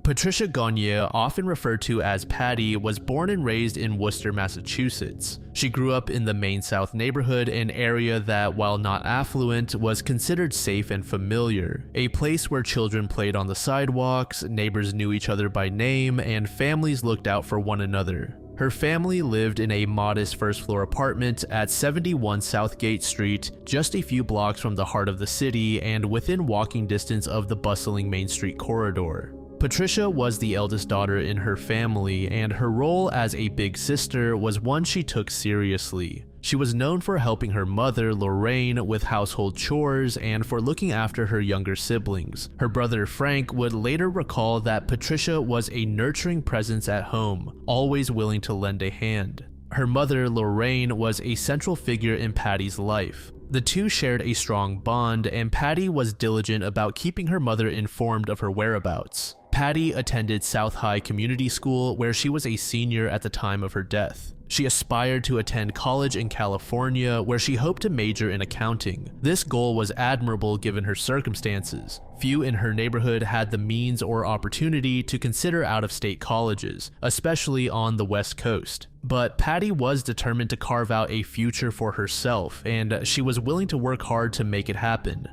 Patricia Gagne, often referred to as Patty, was born and raised in Worcester, Massachusetts. She grew up in the Maine South neighborhood, an area that, while not affluent, was considered safe and familiar, a place where children played on the sidewalks, neighbors knew each other by name, and families looked out for one another. Her family lived in a modest first-floor apartment at 71 Southgate Street, just a few blocks from the heart of the city and within walking distance of the bustling Main Street corridor. Patricia was the eldest daughter in her family, and her role as a big sister was one she took seriously. She was known for helping her mother, Lorraine, with household chores and for looking after her younger siblings. Her brother Frank would later recall that Patricia was a nurturing presence at home, always willing to lend a hand. Her mother, Lorraine, was a central figure in Patty's life. The two shared a strong bond, and Patty was diligent about keeping her mother informed of her whereabouts. Patty attended South High Community School, where she was a senior at the time of her death. She aspired to attend college in California, where she hoped to major in accounting. This goal was admirable given her circumstances. Few in her neighborhood had the means or opportunity to consider out-of-state colleges, especially on the West Coast. But Patty was determined to carve out a future for herself, and she was willing to work hard to make it happen.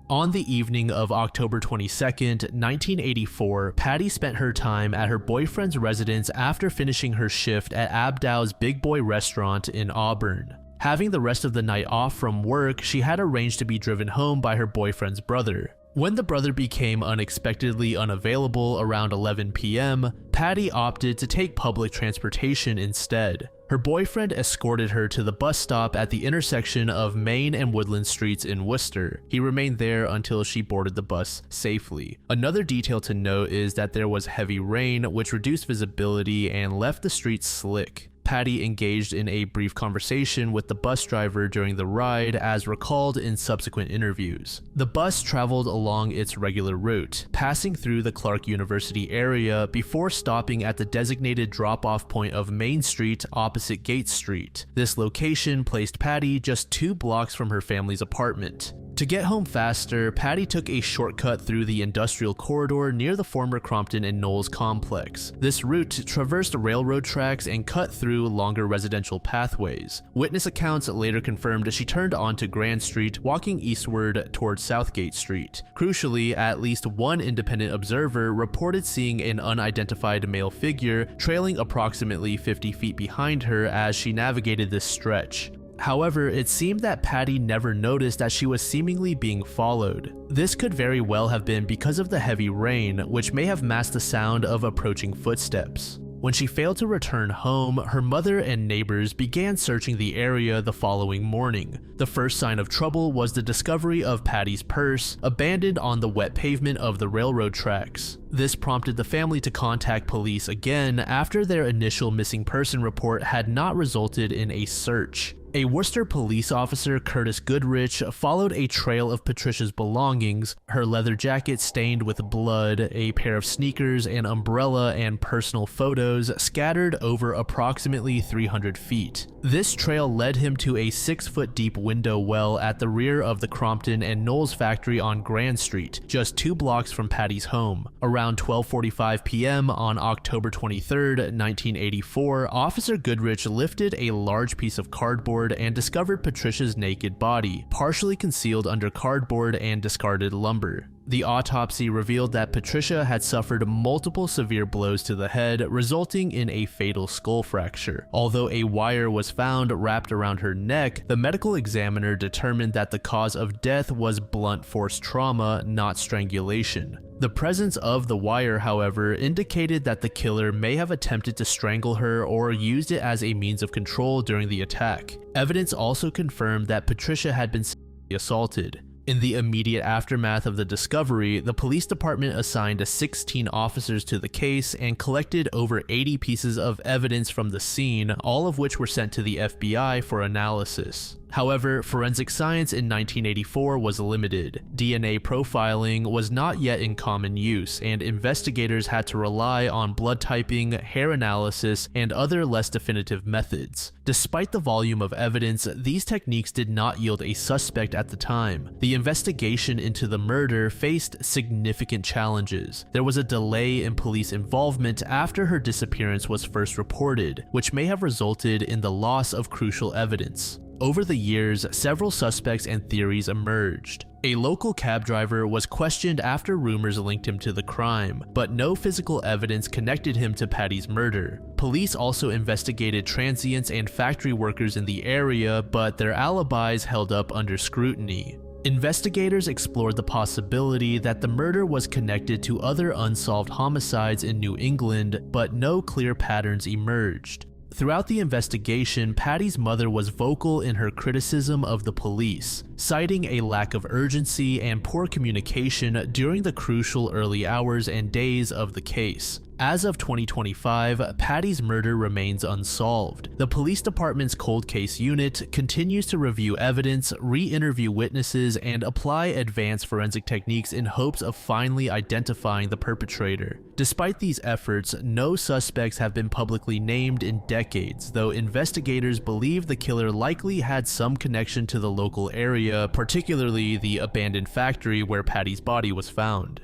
On the evening of October 22nd, 1984, Patty spent her time at her boyfriend's residence after finishing her shift at Abdow's Big Boy restaurant in Auburn. Having the rest of the night off from work, she had arranged to be driven home by her boyfriend's brother. When the brother became unexpectedly unavailable around 11 p.m., Patty opted to take public transportation instead. Her boyfriend escorted her to the bus stop at the intersection of Main and Woodland Streets in Worcester. He remained there until she boarded the bus safely. Another detail to note is that there was heavy rain, which reduced visibility and left the streets slick. Patty engaged in a brief conversation with the bus driver during the ride, as recalled in subsequent interviews. The bus traveled along its regular route, passing through the Clark University area before stopping at the designated drop-off point of Main Street opposite Gate Street. This location placed Patty just 2 blocks from her family's apartment. To get home faster, Patty took a shortcut through the industrial corridor near the former Crompton and Knowles complex. This route traversed railroad tracks and cut through longer residential pathways. Witness accounts later confirmed she turned onto Grand Street, walking eastward towards Southgate Street. Crucially, at least one independent observer reported seeing an unidentified male figure trailing approximately 50 feet behind her as she navigated this stretch. However, it seemed that Patty never noticed that she was seemingly being followed. This could very well have been because of the heavy rain, which may have masked the sound of approaching footsteps. When she failed to return home, her mother and neighbors began searching the area the following morning. The first sign of trouble was the discovery of Patty's purse, abandoned on the wet pavement of the railroad tracks. This prompted the family to contact police again after their initial missing person report had not resulted in a search. A Worcester police officer, Curtis Goodrich, followed a trail of Patricia's belongings, her leather jacket stained with blood, a pair of sneakers, an umbrella, and personal photos scattered over approximately 300 feet. This trail led him to a 6-foot deep window well at the rear of the Crompton and Knowles factory on Grand Street, just 2 blocks from Patty's home. Around 12:45 p.m. on October 23, 1984, Officer Goodrich lifted a large piece of cardboard and discovered Patricia's naked body, partially concealed under cardboard and discarded lumber. The autopsy revealed that Patricia had suffered multiple severe blows to the head, resulting in a fatal skull fracture. Although a wire was found wrapped around her neck, the medical examiner determined that the cause of death was blunt force trauma, not strangulation. The presence of the wire, however, indicated that the killer may have attempted to strangle her or used it as a means of control during the attack. Evidence also confirmed that Patricia had been sexually assaulted. In the immediate aftermath of the discovery, the police department assigned 16 officers to the case and collected over 80 pieces of evidence from the scene, all of which were sent to the FBI for analysis. However, forensic science in 1984 was limited. DNA profiling was not yet in common use, and investigators had to rely on blood typing, hair analysis, and other less definitive methods. Despite the volume of evidence, these techniques did not yield a suspect at the time. The investigation into the murder faced significant challenges. There was a delay in police involvement after her disappearance was first reported, which may have resulted in the loss of crucial evidence. Over the years, several suspects and theories emerged. A local cab driver was questioned after rumors linked him to the crime, but no physical evidence connected him to Patty's murder. Police also investigated transients and factory workers in the area, but their alibis held up under scrutiny. Investigators explored the possibility that the murder was connected to other unsolved homicides in New England, but no clear patterns emerged. Throughout the investigation, Patty's mother was vocal in her criticism of the police, citing a lack of urgency and poor communication during the crucial early hours and days of the case. As of 2025, Patty's murder remains unsolved. The police department's cold case unit continues to review evidence, re-interview witnesses, and apply advanced forensic techniques in hopes of finally identifying the perpetrator. Despite these efforts, no suspects have been publicly named in decades, though investigators believe the killer likely had some connection to the local area, particularly the abandoned factory where Patty's body was found.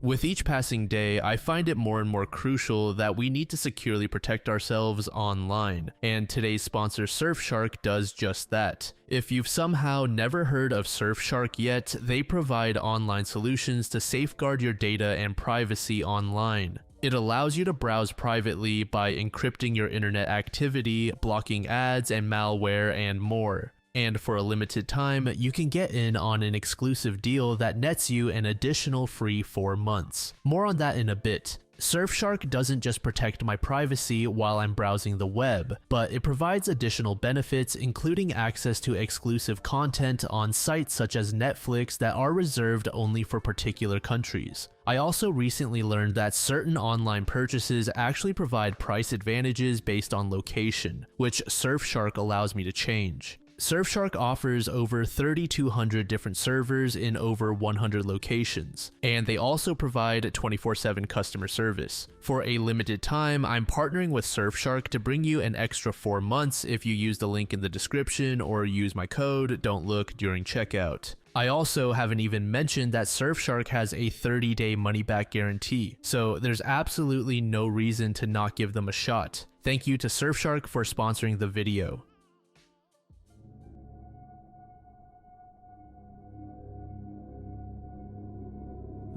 With each passing day, I find it more and more crucial that we need to securely protect ourselves online, and today's sponsor Surfshark does just that. If you've somehow never heard of Surfshark yet, they provide online solutions to safeguard your data and privacy online. It allows you to browse privately by encrypting your internet activity, blocking ads and malware, and more. And for a limited time, you can get in on an exclusive deal that nets you an additional free 4 months. More on that in a bit. Surfshark doesn't just protect my privacy while I'm browsing the web, but it provides additional benefits, including access to exclusive content on sites such as Netflix that are reserved only for particular countries. I also recently learned that certain online purchases actually provide price advantages based on location, which Surfshark allows me to change. Surfshark offers over 3,200 different servers in over 100 locations, and they also provide 24/7 customer service. For a limited time, I'm partnering with Surfshark to bring you an extra 4 months if you use the link in the description or use my code "Don't Look" during checkout. I also haven't even mentioned that Surfshark has a 30-day money-back guarantee, so there's absolutely no reason to not give them a shot. Thank you to Surfshark for sponsoring the video.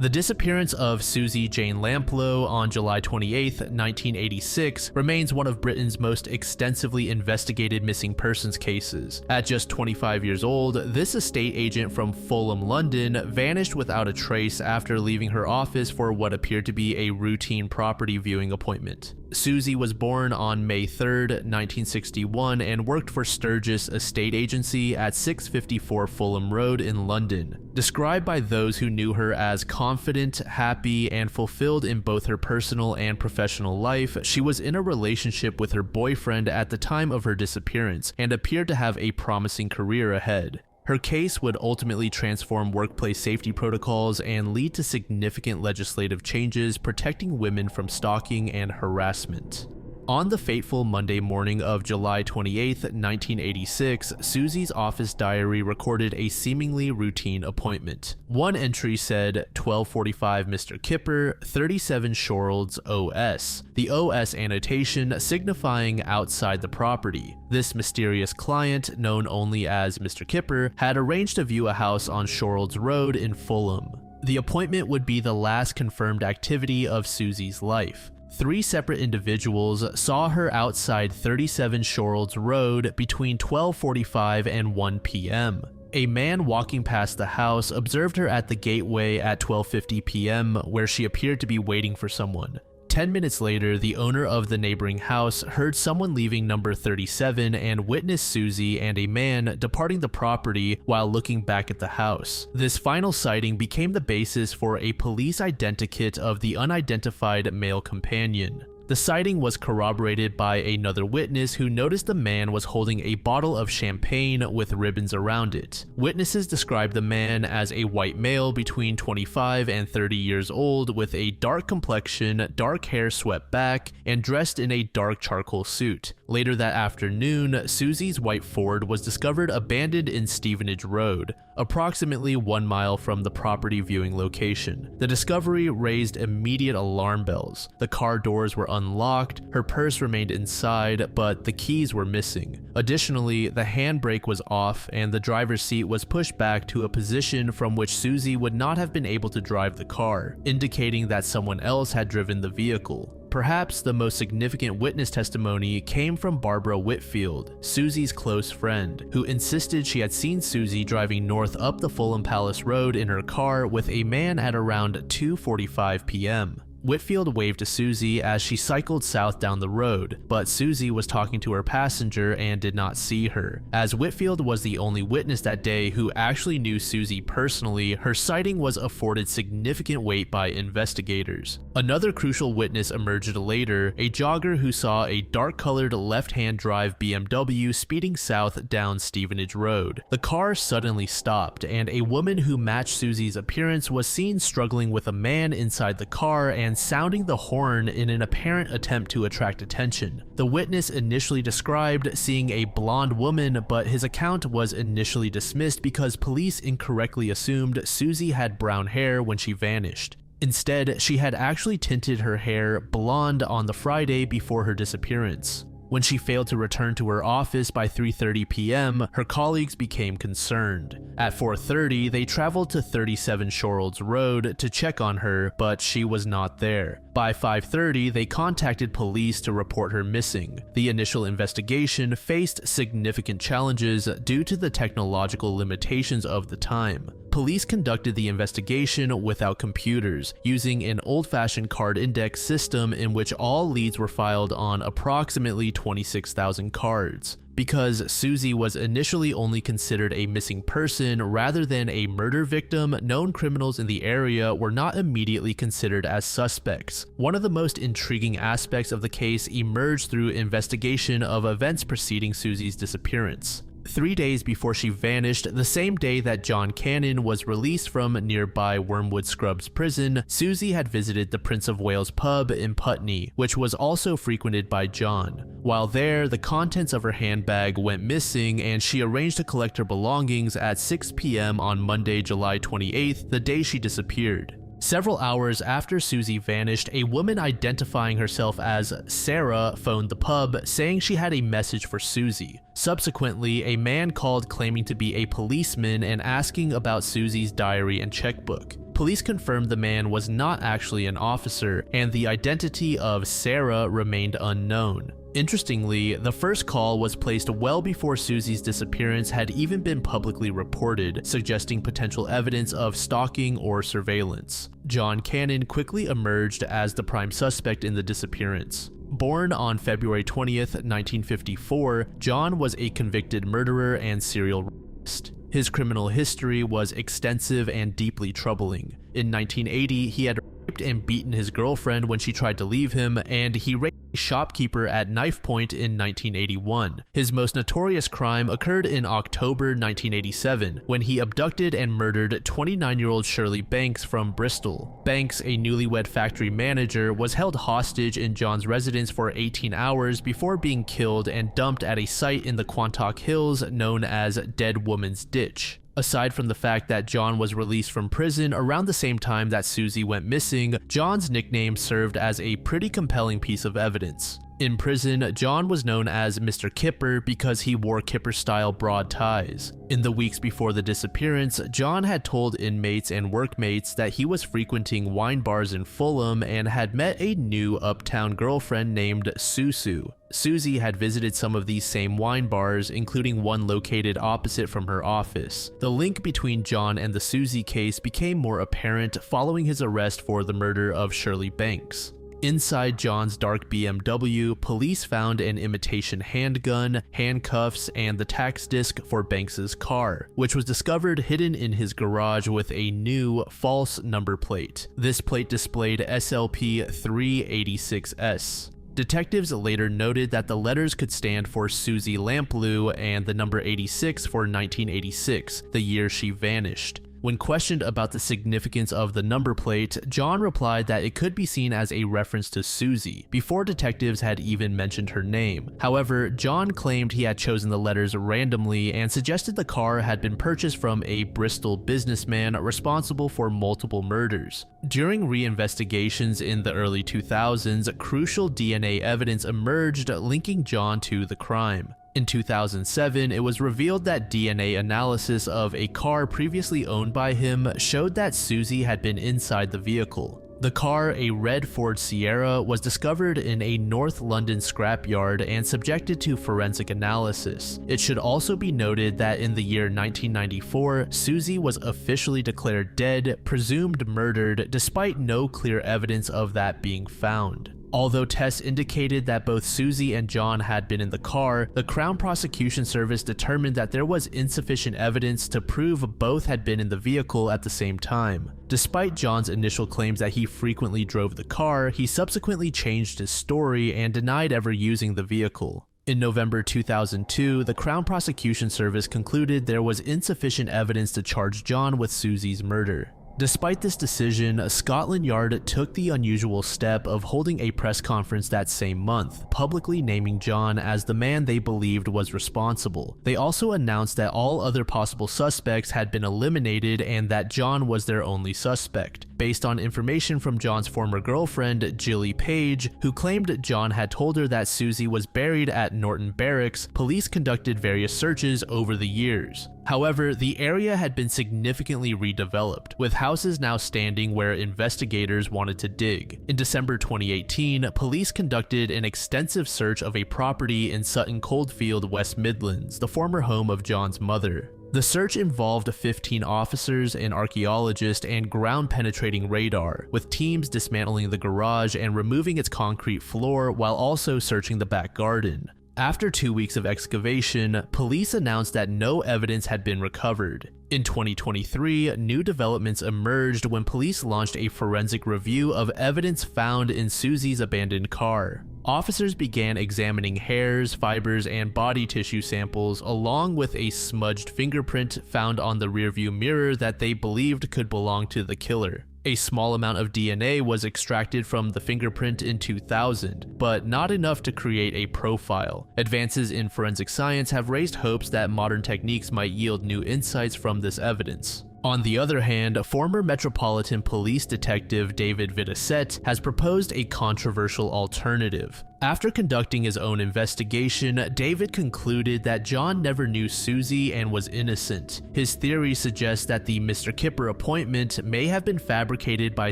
The disappearance of Susie Jane Lamplugh on July 28, 1986 remains one of Britain's most extensively investigated missing persons cases. At just 25 years old, this estate agent from Fulham, London, vanished without a trace after leaving her office for what appeared to be a routine property viewing appointment. Susie was born on May 3, 1961 and worked for Sturgis Estate Agency at 654 Fulham Road in London. Described by those who knew her as confident, happy, and fulfilled in both her personal and professional life, she was in a relationship with her boyfriend at the time of her disappearance and appeared to have a promising career ahead. Her case would ultimately transform workplace safety protocols and lead to significant legislative changes protecting women from stalking and harassment. On the fateful Monday morning of July 28, 1986, Susie's office diary recorded a seemingly routine appointment. One entry said, 12:45 Mr. Kipper, 37 Shorolds OS, the OS annotation signifying outside the property. This mysterious client, known only as Mr. Kipper, had arranged to view a house on Shorolds Road in Fulham. The appointment would be the last confirmed activity of Susie's life. 3 separate individuals saw her outside 37 Shorolds Road between 12:45 and 1 p.m. A man walking past the house observed her at the gateway at 12:50 p.m. where she appeared to be waiting for someone. 10 minutes later, the owner of the neighboring house heard someone leaving number 37 and witnessed Susie and a man departing the property while looking back at the house. This final sighting became the basis for a police identikit of the unidentified male companion. The sighting was corroborated by another witness who noticed the man was holding a bottle of champagne with ribbons around it. Witnesses described the man as a white male between 25 and 30 years old with a dark complexion, dark hair swept back, and dressed in a dark charcoal suit. Later that afternoon, Susie's white Ford was discovered abandoned in Stevenage Road, approximately 1 mile from the property viewing location. The discovery raised immediate alarm bells. The car doors were unlocked, her purse remained inside, but the keys were missing. Additionally, the handbrake was off and the driver's seat was pushed back to a position from which Susie would not have been able to drive the car, indicating that someone else had driven the vehicle. Perhaps the most significant witness testimony came from Barbara Whitfield, Susie's close friend, who insisted she had seen Susie driving north up the Fulham Palace Road in her car with a man at around 2:45 p.m. Whitfield waved to Susie as she cycled south down the road, but Susie was talking to her passenger and did not see her. As Whitfield was the only witness that day who actually knew Susie personally, her sighting was afforded significant weight by investigators. Another crucial witness emerged later, a jogger who saw a dark-colored left-hand drive BMW speeding south down Stevenage Road. The car suddenly stopped, and a woman who matched Susie's appearance was seen struggling with a man inside the car and sounding the horn in an apparent attempt to attract attention. The witness initially described seeing a blonde woman, but his account was initially dismissed because police incorrectly assumed Susie had brown hair when she vanished. Instead, she had actually tinted her hair blonde on the Friday before her disappearance. When she failed to return to her office by 3:30 p.m., her colleagues became concerned. At 4:30, they traveled to 37 Shorolds Road to check on her, but she was not there. By 5:30, they contacted police to report her missing. The initial investigation faced significant challenges due to the technological limitations of the time. Police conducted the investigation without computers, using an old-fashioned card index system in which all leads were filed on approximately 26,000 cards. Because Susie was initially only considered a missing person rather than a murder victim, known criminals in the area were not immediately considered as suspects. One of the most intriguing aspects of the case emerged through investigation of events preceding Susie's disappearance. 3 days before she vanished, the same day that John Cannon was released from nearby Wormwood Scrubs prison, Susie had visited the Prince of Wales pub in Putney, which was also frequented by John. While there, the contents of her handbag went missing and she arranged to collect her belongings at 6 p.m. on Monday, July 28th, the day she disappeared. Several hours after Susie vanished, a woman identifying herself as Sarah phoned the pub saying she had a message for Susie. Subsequently, a man called claiming to be a policeman and asking about Susie's diary and checkbook. Police confirmed the man was not actually an officer, and the identity of Sarah remained unknown. Interestingly, the first call was placed well before Susie's disappearance had even been publicly reported, suggesting potential evidence of stalking or surveillance. John Cannon quickly emerged as the prime suspect in the disappearance. Born on February 20th, 1954, John was a convicted murderer and serial rapist. His criminal history was extensive and deeply troubling. In 1980, he had raped and beaten his girlfriend when she tried to leave him, and he raped a shopkeeper at knife point in 1981. His most notorious crime occurred in October 1987, when he abducted and murdered 29-year-old Shirley Banks from Bristol. Banks, a newlywed factory manager, was held hostage in John's residence for 18 hours before being killed and dumped at a site in the Quantock Hills known as Dead Woman's Ditch. Aside from the fact that John was released from prison around the same time that Susie went missing, John's nickname served as a pretty compelling piece of evidence. In prison, John was known as Mr. Kipper because he wore Kipper-style broad ties. In the weeks before the disappearance, John had told inmates and workmates that he was frequenting wine bars in Fulham and had met a new uptown girlfriend named Susu. Susie had visited some of these same wine bars, including one located opposite from her office. The link between John and the Susie case became more apparent following his arrest for the murder of Shirley Banks. Inside John's dark BMW, police found an imitation handgun, handcuffs, and the tax disc for Banks's car, which was discovered hidden in his garage with a new false number plate. This plate displayed SLP 386S. Detectives later noted that the letters could stand for Susie Lamplugh and the number 86 for 1986, the year she vanished. When questioned about the significance of the number plate, John replied that it could be seen as a reference to Susie, before detectives had even mentioned her name. However, John claimed he had chosen the letters randomly and suggested the car had been purchased from a Bristol businessman responsible for multiple murders. During reinvestigations in the early 2000s, crucial DNA evidence emerged linking John to the crime. In 2007, it was revealed that DNA analysis of a car previously owned by him showed that Susie had been inside the vehicle. The car, a red Ford Sierra, was discovered in a North London scrapyard and subjected to forensic analysis. It should also be noted that in the year 1994, Susie was officially declared dead, presumed murdered, despite no clear evidence of that being found. Although tests indicated that both Susie and John had been in the car, the Crown Prosecution Service determined that there was insufficient evidence to prove both had been in the vehicle at the same time. Despite John's initial claims that he frequently drove the car, he subsequently changed his story and denied ever using the vehicle. In November 2002, the Crown Prosecution Service concluded there was insufficient evidence to charge John with Susie's murder. Despite this decision, Scotland Yard took the unusual step of holding a press conference that same month, publicly naming John as the man they believed was responsible. They also announced that all other possible suspects had been eliminated and that John was their only suspect. Based on information from John's former girlfriend, Gilly Page, who claimed John had told her that Susie was buried at Norton Barracks, police conducted various searches over the years. However, the area had been significantly redeveloped, with houses now standing where investigators wanted to dig. In December 2018, police conducted an extensive search of a property in Sutton Coldfield, West Midlands, the former home of John's mother. The search involved 15 officers, an archaeologist, and ground-penetrating radar, with teams dismantling the garage and removing its concrete floor while also searching the back garden. After 2 weeks of excavation, police announced that no evidence had been recovered. In 2023, new developments emerged when police launched a forensic review of evidence found in Susie's abandoned car. Officers began examining hairs, fibers, and body tissue samples, along with a smudged fingerprint found on the rearview mirror that they believed could belong to the killer. A small amount of DNA was extracted from the fingerprint in 2000, but not enough to create a profile. Advances in forensic science have raised hopes that modern techniques might yield new insights from this evidence. On the other hand, former Metropolitan Police Detective David Vidicette has proposed a controversial alternative. After conducting his own investigation, David concluded that John never knew Susie and was innocent. His theory suggests that the Mr. Kipper appointment may have been fabricated by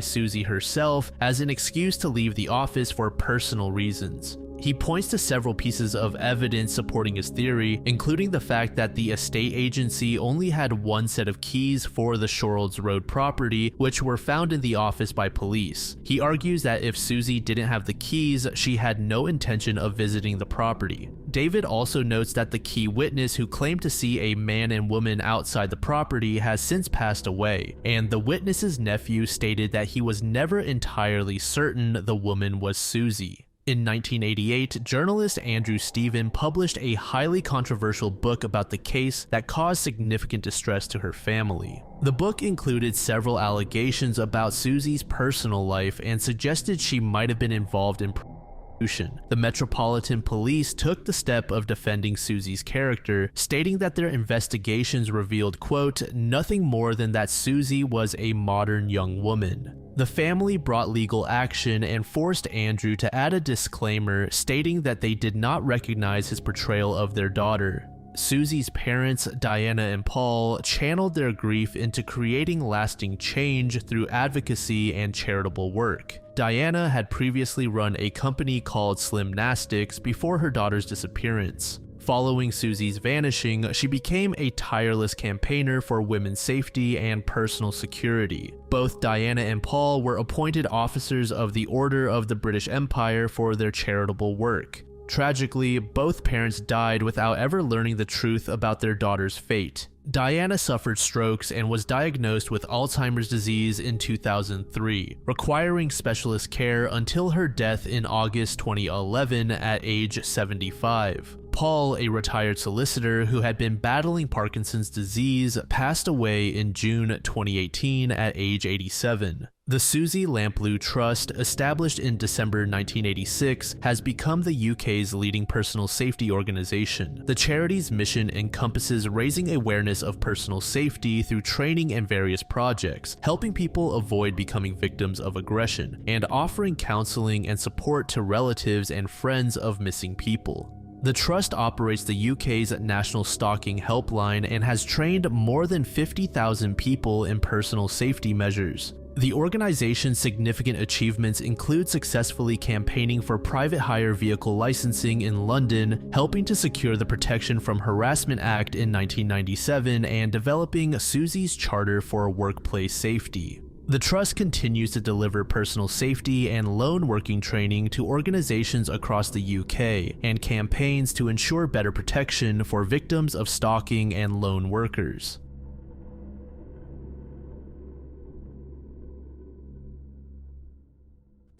Susie herself as an excuse to leave the office for personal reasons. He points to several pieces of evidence supporting his theory, including the fact that the estate agency only had one set of keys for the Shorolds Road property, which were found in the office by police. He argues that if Susie didn't have the keys, she had no intention of visiting the property. David also notes that the key witness who claimed to see a man and woman outside the property has since passed away, and the witness's nephew stated that he was never entirely certain the woman was Susie. In 1988, journalist Andrew Stephen published a highly controversial book about the case that caused significant distress to her family. The book included several allegations about Susie's personal life and suggested she might have been involved in prostitution. The Metropolitan Police took the step of defending Susie's character, stating that their investigations revealed, quote, nothing more than that Susie was a modern young woman. The family brought legal action and forced Andrew to add a disclaimer stating that they did not recognize his portrayal of their daughter. Susie's parents, Diana and Paul, channeled their grief into creating lasting change through advocacy and charitable work. Diana had previously run a company called Slimnastics before her daughter's disappearance. Following Susie's vanishing, she became a tireless campaigner for women's safety and personal security. Both Diana and Paul were appointed officers of the Order of the British Empire for their charitable work. Tragically, both parents died without ever learning the truth about their daughter's fate. Diana suffered strokes and was diagnosed with Alzheimer's disease in 2003, requiring specialist care until her death in August 2011 at age 75. Paul, a retired solicitor who had been battling Parkinson's disease, passed away in June 2018 at age 87. The Susie Lamplugh Trust, established in December 1986, has become the UK's leading personal safety organisation. The charity's mission encompasses raising awareness of personal safety through training and various projects, helping people avoid becoming victims of aggression, and offering counselling and support to relatives and friends of missing people. The Trust operates the UK's National Stalking Helpline and has trained more than 50,000 people in personal safety measures. The organization's significant achievements include successfully campaigning for private hire vehicle licensing in London, helping to secure the Protection from Harassment Act in 1997, and developing Susie's Charter for Workplace Safety. The Trust continues to deliver personal safety and lone working training to organizations across the UK and campaigns to ensure better protection for victims of stalking and lone workers.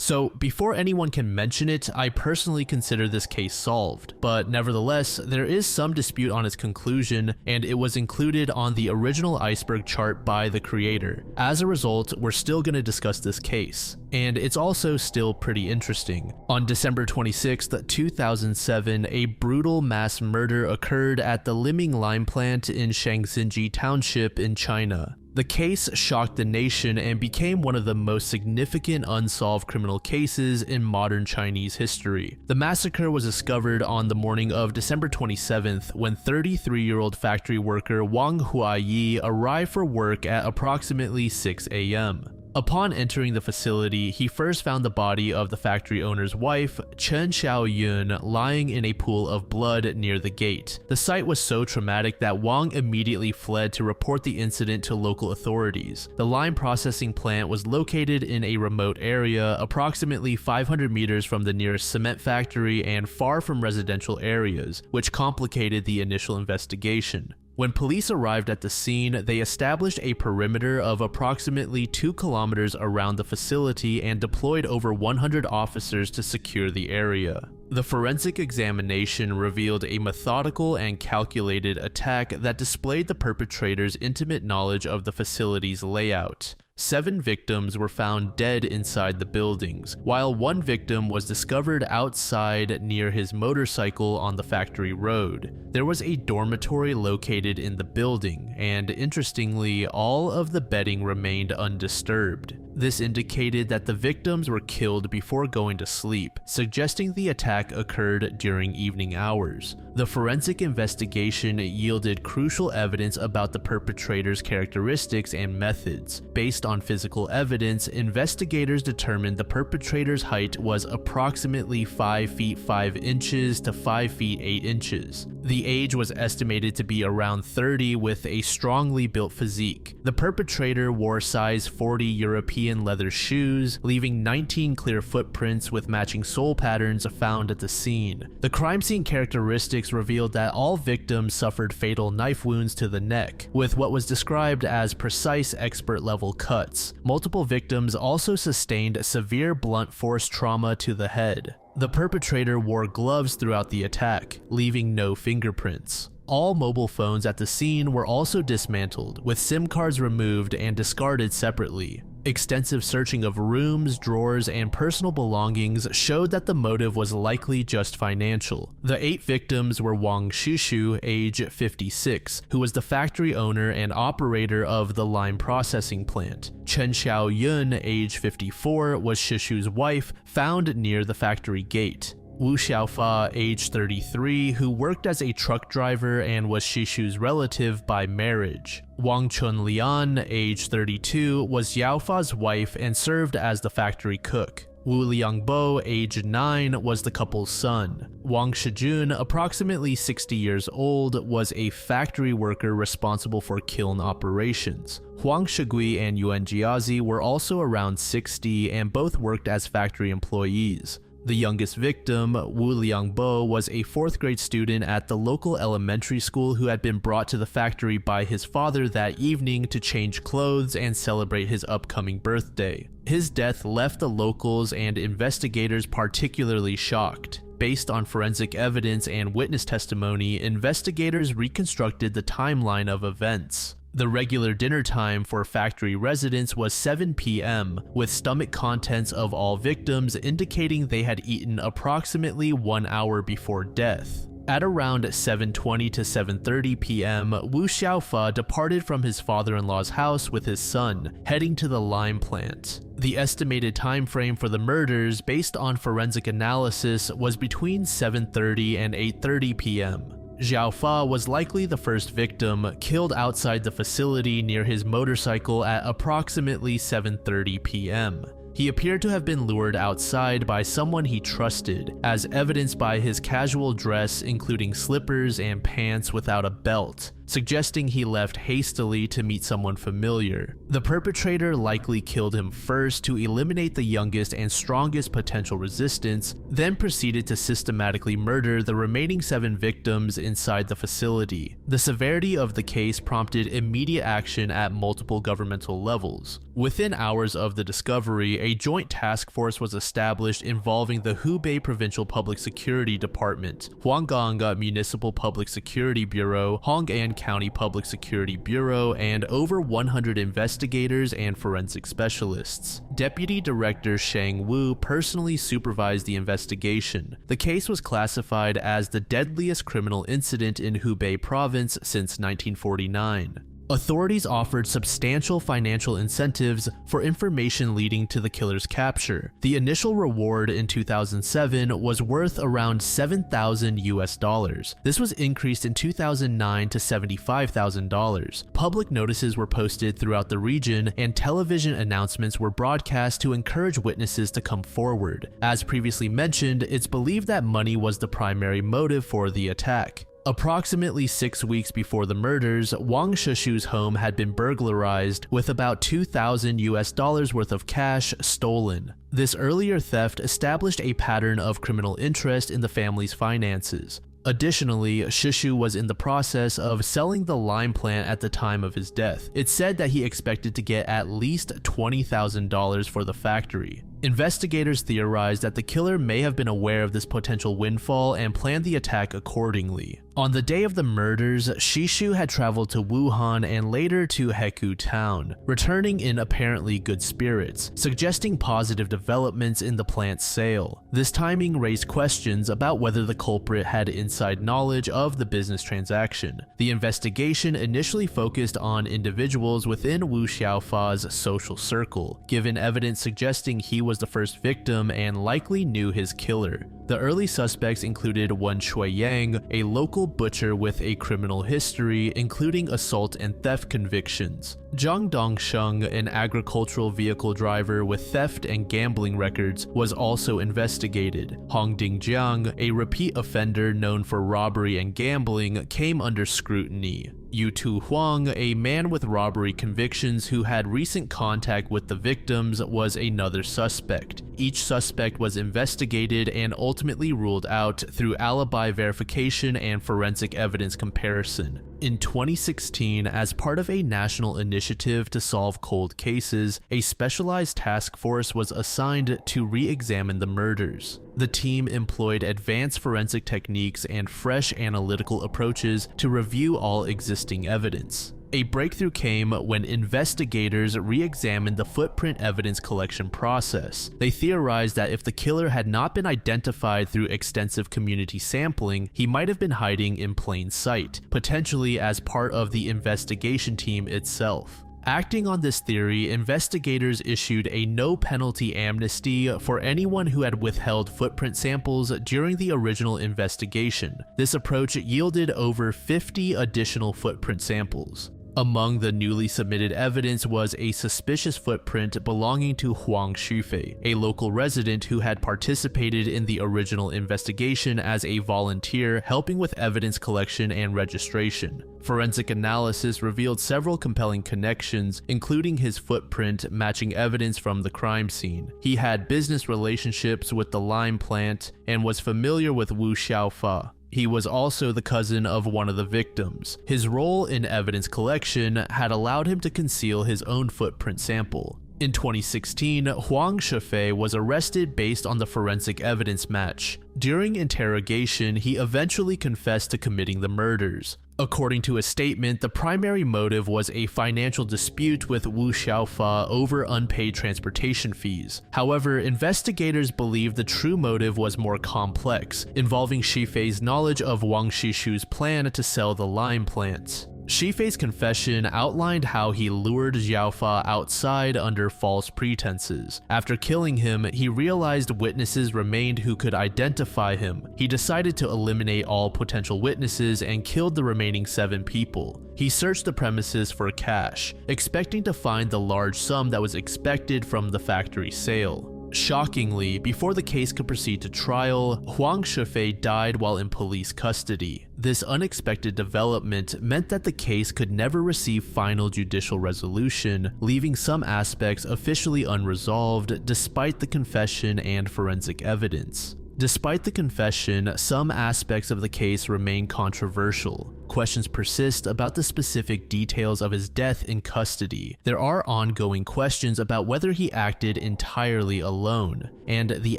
So, before anyone can mention it, I personally consider this case solved, but nevertheless, there is some dispute on its conclusion, and it was included on the original Iceberg chart by the creator. As a result, we're still going to discuss this case, and it's also still pretty interesting. On December 26, 2007, a brutal mass murder occurred at the Liming Lime plant in Shangxinji Township in China. The case shocked the nation and became one of the most significant unsolved criminal cases in modern Chinese history. The massacre was discovered on the morning of December 27th when 33-year-old factory worker Wang Huayi arrived for work at approximately 6 a.m. Upon entering the facility, he first found the body of the factory owner's wife, Chen Xiaoyun, lying in a pool of blood near the gate. The sight was so traumatic that Wang immediately fled to report the incident to local authorities. The lime processing plant was located in a remote area, approximately 500 meters from the nearest cement factory and far from residential areas, which complicated the initial investigation. When police arrived at the scene, they established a perimeter of approximately 2 kilometers around the facility and deployed over 100 officers to secure the area. The forensic examination revealed a methodical and calculated attack that displayed the perpetrator's intimate knowledge of the facility's layout. 7 victims were found dead inside the buildings, while 1 victim was discovered outside near his motorcycle on the factory road. There was a dormitory located in the building, and interestingly, all of the bedding remained undisturbed. This indicated that the victims were killed before going to sleep, suggesting the attack occurred during evening hours. The forensic investigation yielded crucial evidence about the perpetrator's characteristics and methods. Based on physical evidence, investigators determined the perpetrator's height was approximately 5 feet 5 inches to 5 feet 8 inches. The age was estimated to be around 30 with a strongly built physique. The perpetrator wore size 40 European leather shoes, leaving 19 clear footprints with matching sole patterns found at the scene. The crime scene characteristics revealed that all victims suffered fatal knife wounds to the neck, with what was described as precise expert-level cuts. Multiple victims also sustained severe blunt force trauma to the head. The perpetrator wore gloves throughout the attack, leaving no fingerprints. All mobile phones at the scene were also dismantled, with SIM cards removed and discarded separately. Extensive searching of rooms, drawers, and personal belongings showed that the motive was likely just financial. The 8 victims were Wang Shushu, age 56, who was the factory owner and operator of the lime processing plant. Chen Xiaoyun, age 54, was Shushu's wife, found near the factory gate. Wu Xiaofa, age 33, who worked as a truck driver and was Shishu's relative by marriage. Wang Chunlian, age 32, was Yaofa's wife and served as the factory cook. Wu Liangbo, age 9, was the couple's son. Wang Shijun, approximately 60 years old, was a factory worker responsible for kiln operations. Huang Shigui and Yuan Jiazi were also around 60 and both worked as factory employees. The youngest victim, Wu Liangbo, was a 4th grade student at the local elementary school who had been brought to the factory by his father that evening to change clothes and celebrate his upcoming birthday. His death left the locals and investigators particularly shocked. Based on forensic evidence and witness testimony, investigators reconstructed the timeline of events. The regular dinner time for factory residents was 7 p.m., with stomach contents of all victims indicating they had eaten approximately 1 hour before death. At around 7:20 to 7:30 p.m., Wu Xiaofa departed from his father-in-law's house with his son, heading to the lime plant. The estimated time frame for the murders, based on forensic analysis, was between 7:30 and 8:30 p.m. Xiaofa was likely the first victim, killed outside the facility near his motorcycle at approximately 7:30 p.m. He appeared to have been lured outside by someone he trusted, as evidenced by his casual dress including slippers and pants without a belt, suggesting he left hastily to meet someone familiar. The perpetrator likely killed him first to eliminate the youngest and strongest potential resistance, then proceeded to systematically murder the remaining 7 victims inside the facility. The severity of the case prompted immediate action at multiple governmental levels. Within hours of the discovery, a joint task force was established involving the Hubei Provincial Public Security Department, Huanggang Municipal Public Security Bureau, Hong'an County Public Security Bureau, and over 100 investigators and forensic specialists. Deputy Director Shang Wu personally supervised the investigation. The case was classified as the deadliest criminal incident in Hubei province since 1949. Authorities offered substantial financial incentives for information leading to the killer's capture. The initial reward in 2007 was worth around $7,000. This was increased in 2009 to $75,000. Public notices were posted throughout the region, and television announcements were broadcast to encourage witnesses to come forward. As previously mentioned, it's believed that money was the primary motive for the attack. Approximately 6 weeks before the murders, Wang Shishu's home had been burglarized, with about $2,000 worth of cash stolen. This earlier theft established a pattern of criminal interest in the family's finances. Additionally, Shishu was in the process of selling the lime plant at the time of his death. It's said that he expected to get at least $20,000 for the factory. Investigators theorized that the killer may have been aware of this potential windfall and planned the attack accordingly. On the day of the murders, Shishu had traveled to Wuhan and later to Hekou town, returning in apparently good spirits, suggesting positive developments in the plant's sale. This timing raised questions about whether the culprit had inside knowledge of the business transaction. The investigation initially focused on individuals within Wu Xiaofa's social circle, given evidence suggesting he was the first victim and likely knew his killer. The early suspects included Wen Shuiyang, a local butcher with a criminal history, including assault and theft convictions. Zhang Dongsheng, an agricultural vehicle driver with theft and gambling records, was also investigated. Hong Dingjiang, a repeat offender known for robbery and gambling, came under scrutiny. Yu Tu Huang, a man with robbery convictions who had recent contact with the victims, was another suspect. Each suspect was investigated and ultimately ruled out through alibi verification and forensic evidence comparison. In 2016, as part of a national initiative to solve cold cases, a specialized task force was assigned to re-examine the murders. The team employed advanced forensic techniques and fresh analytical approaches to review all existing evidence. A breakthrough came when investigators re-examined the footprint evidence collection process. They theorized that if the killer had not been identified through extensive community sampling, he might have been hiding in plain sight, potentially as part of the investigation team itself. Acting on this theory, investigators issued a no-penalty amnesty for anyone who had withheld footprint samples during the original investigation. This approach yielded over 50 additional footprint samples. Among the newly submitted evidence was a suspicious footprint belonging to Huang Shufei, a local resident who had participated in the original investigation as a volunteer helping with evidence collection and registration. Forensic analysis revealed several compelling connections, including his footprint matching evidence from the crime scene. He had business relationships with the lime plant and was familiar with Wu Xiaofa. He was also the cousin of one of the victims. His role in evidence collection had allowed him to conceal his own footprint sample. In 2016, Huang Shufei was arrested based on the forensic evidence match. During interrogation, he eventually confessed to committing the murders. According to a statement, the primary motive was a financial dispute with Wu Xiaofa over unpaid transportation fees. However, investigators believe the true motive was more complex, involving Shifei's knowledge of Wang Shishu's plan to sell the lime plants. Shifei's confession outlined how he lured Xiaofa outside under false pretenses. After killing him, he realized witnesses remained who could identify him. He decided to eliminate all potential witnesses and killed the remaining 7 people. He searched the premises for cash, expecting to find the large sum that was expected from the factory sale. Shockingly, before the case could proceed to trial, Huang Shufei died while in police custody. This unexpected development meant that the case could never receive final judicial resolution, leaving some aspects officially unresolved despite the confession and forensic evidence. Despite the confession, some aspects of the case remain controversial. Questions persist about the specific details of his death in custody. There are ongoing questions about whether he acted entirely alone, and the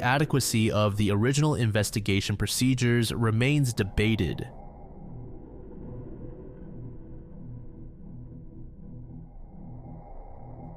adequacy of the original investigation procedures remains debated.